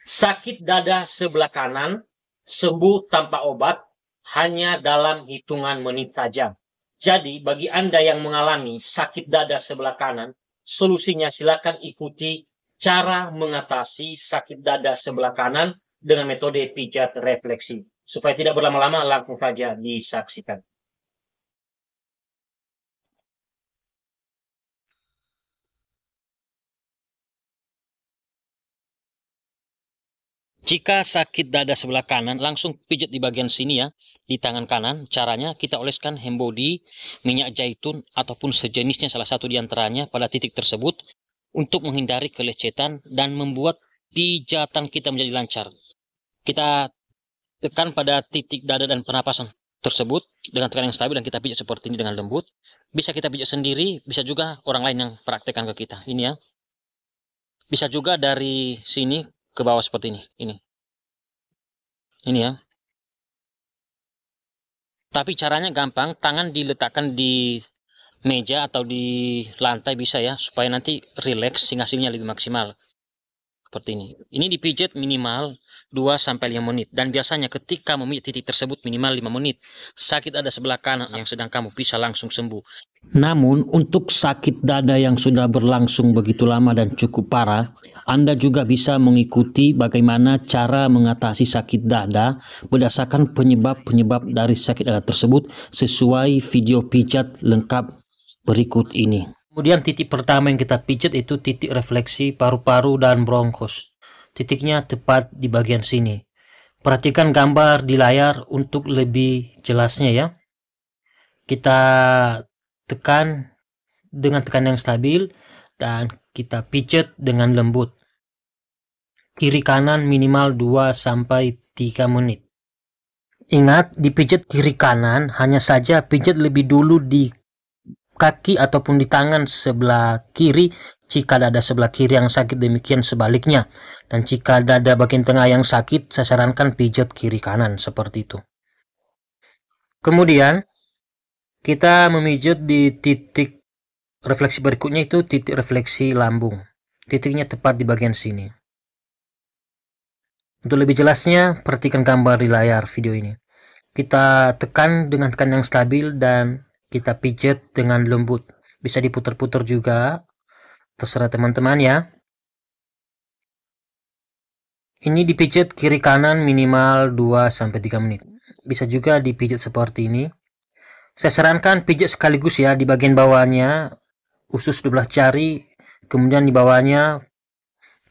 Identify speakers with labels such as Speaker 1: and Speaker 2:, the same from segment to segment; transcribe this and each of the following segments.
Speaker 1: Sakit dada sebelah kanan sembuh tanpa obat hanya dalam hitungan menit saja. Jadi bagi Anda yang mengalami sakit dada sebelah kanan, solusinya silakan ikuti cara mengatasi sakit dada sebelah kanan dengan metode pijat refleksi. Supaya tidak berlama-lama, langsung saja disaksikan. Jika sakit dada sebelah kanan, langsung pijat di bagian sini ya, di tangan kanan. Caranya kita oleskan hand body, minyak zaitun, ataupun sejenisnya salah satu di antaranya pada titik tersebut untuk menghindari kelecetan dan membuat pijatan kita menjadi lancar. Kita tekan pada titik dada dan pernapasan tersebut dengan tekanan yang stabil dan kita pijat seperti ini dengan lembut. Bisa kita pijat sendiri, bisa juga orang lain yang praktekkan ke kita. Ini ya. Bisa juga dari sini ke bawah seperti ini. Ini ya. Tapi caranya gampang, tangan diletakkan di meja atau di lantai bisa ya, supaya nanti rileks sehingga hasilnya lebih maksimal. Seperti ini. Ini dipijat minimal 2-5 menit. Dan biasanya ketika memijat titik tersebut minimal 5 menit, sakit dada sebelah kanan yang sedang kamu bisa langsung sembuh. Namun untuk sakit dada yang sudah berlangsung begitu lama dan cukup parah, Anda juga bisa mengikuti bagaimana cara mengatasi sakit dada berdasarkan penyebab-penyebab dari sakit dada tersebut sesuai video pijat lengkap berikut ini. Kemudian titik pertama yang kita pijat itu titik refleksi paru-paru dan bronkos. Titiknya tepat di bagian sini. Perhatikan gambar di layar untuk lebih jelasnya ya. Kita tekan dengan tekanan yang stabil dan kita pijat dengan lembut. Kiri kanan minimal 2-3 menit. Ingat, dipijat kiri kanan hanya saja pijat lebih dulu di kaki ataupun di tangan sebelah kiri jika dada sebelah kiri yang sakit, demikian sebaliknya. Dan jika dada bagian tengah yang sakit, saya sarankan pijat kiri kanan seperti itu. Kemudian kita memijat di titik refleksi berikutnya, itu titik refleksi lambung. Titiknya tepat di bagian sini. Untuk lebih jelasnya, perhatikan gambar di layar video ini. Kita tekan dengan tekanan yang stabil dan kita pijat dengan lembut. Bisa diputar-putar juga, terserah teman-teman ya. Ini dipijat kiri kanan minimal 2-3 menit. Bisa juga dipijat seperti ini. Saya sarankan pijat sekaligus ya, di bagian bawahnya usus 12 jari, kemudian di bawahnya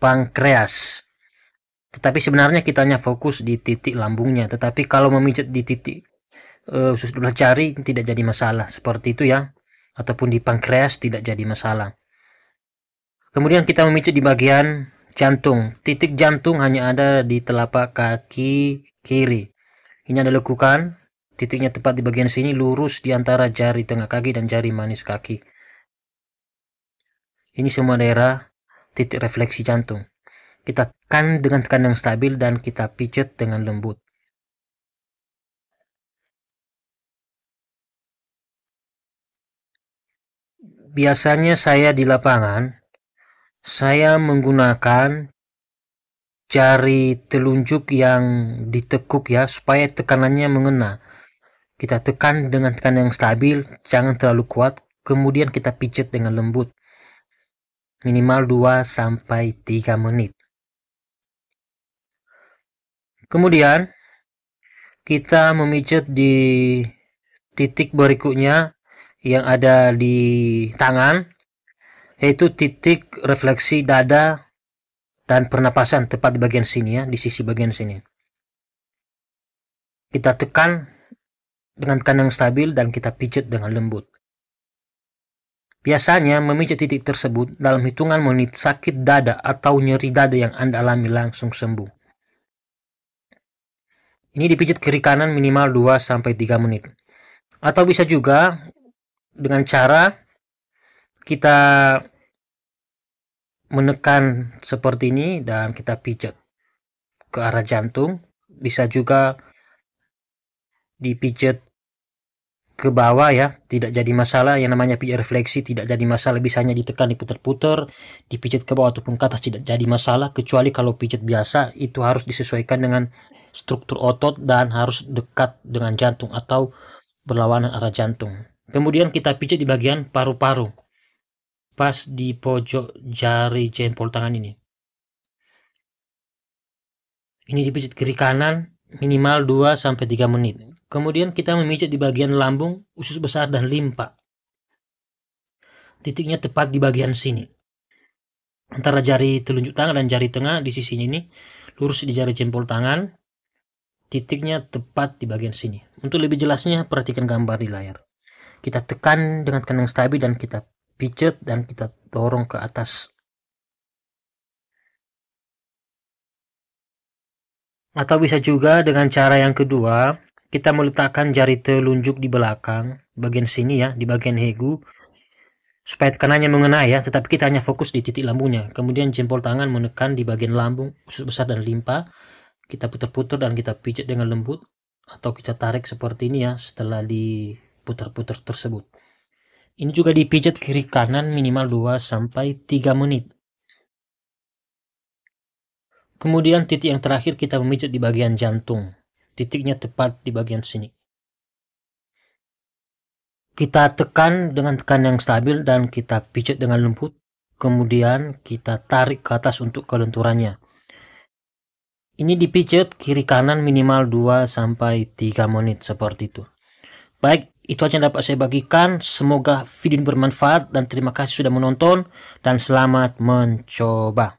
Speaker 1: pankreas. Tetapi sebenarnya kita hanya fokus di titik lambungnya. Tetapi kalau memijat di titik usus 12 jari tidak jadi masalah, seperti itu ya. Ataupun di pankreas tidak jadi masalah. Kemudian kita memijat di bagian jantung. Titik jantung hanya ada di telapak kaki kiri. Ini Anda lakukan, titiknya tepat di bagian sini, lurus di antara jari tengah kaki dan jari manis kaki. Ini semua daerah titik refleksi jantung. Kita tekan dengan tekanan yang stabil dan kita pijat dengan lembut. Biasanya saya di lapangan, saya menggunakan jari telunjuk yang ditekuk ya, supaya tekanannya mengena. Kita tekan dengan tekanan yang stabil, jangan terlalu kuat, kemudian kita pijat dengan lembut. Minimal 2-3 menit. Kemudian kita memijat di titik berikutnya yang ada di tangan, yaitu titik refleksi dada dan pernapasan, tepat di bagian sini ya, di sisi bagian sini. Kita tekan dengan tekanan yang stabil dan kita pijat dengan lembut. Biasanya memijat titik tersebut dalam hitungan menit, sakit dada atau nyeri dada yang Anda alami langsung sembuh. Ini dipijat kiri kanan minimal 2-3 menit. Atau bisa juga dengan cara kita menekan seperti ini dan kita pijat ke arah jantung. Bisa juga dipijat ke bawah ya, tidak jadi masalah. Yang namanya pijat refleksi tidak jadi masalah, bisanya ditekan, diputar-putar, dipijat ke bawah ataupun ke atas tidak jadi masalah, kecuali kalau pijat biasa itu harus disesuaikan dengan struktur otot dan harus dekat dengan jantung atau berlawanan arah jantung. Kemudian kita pijat di bagian paru-paru, pas di pojok jari jempol tangan ini. Ini dipijat kiri kanan minimal 2-3 menit. Kemudian kita memijat di bagian lambung, usus besar dan limpa. Titiknya tepat di bagian sini. Antara jari telunjuk tangan dan jari tengah di sisinya ini, lurus di jari jempol tangan. Titiknya tepat di bagian sini. Untuk lebih jelasnya perhatikan gambar di layar. Kita tekan dengan tekan yang stabil dan kita pijat dan kita dorong ke atas. Atau bisa juga dengan cara yang kedua, kita meletakkan jari telunjuk di belakang, bagian sini ya, di bagian hegu, supaya tekanannya mengenai ya, tetapi kita hanya fokus di titik lambungnya. Kemudian jempol tangan menekan di bagian lambung, usus besar dan limpa. Kita putar-putar dan kita pijat dengan lembut, atau kita tarik seperti ini ya, setelah diputar-putar tersebut. Ini juga dipijat kiri kanan minimal 2-3 menit. Kemudian titik yang terakhir kita memijat di bagian jantung. Titiknya tepat di bagian sini. Kita tekan dengan tekan yang stabil dan kita pijat dengan lembut. Kemudian kita tarik ke atas untuk kelenturannya. Ini dipijat kiri kanan minimal 2-3 menit seperti itu. Baik, itu aja yang dapat saya bagikan. Semoga video ini bermanfaat dan terima kasih sudah menonton dan selamat mencoba.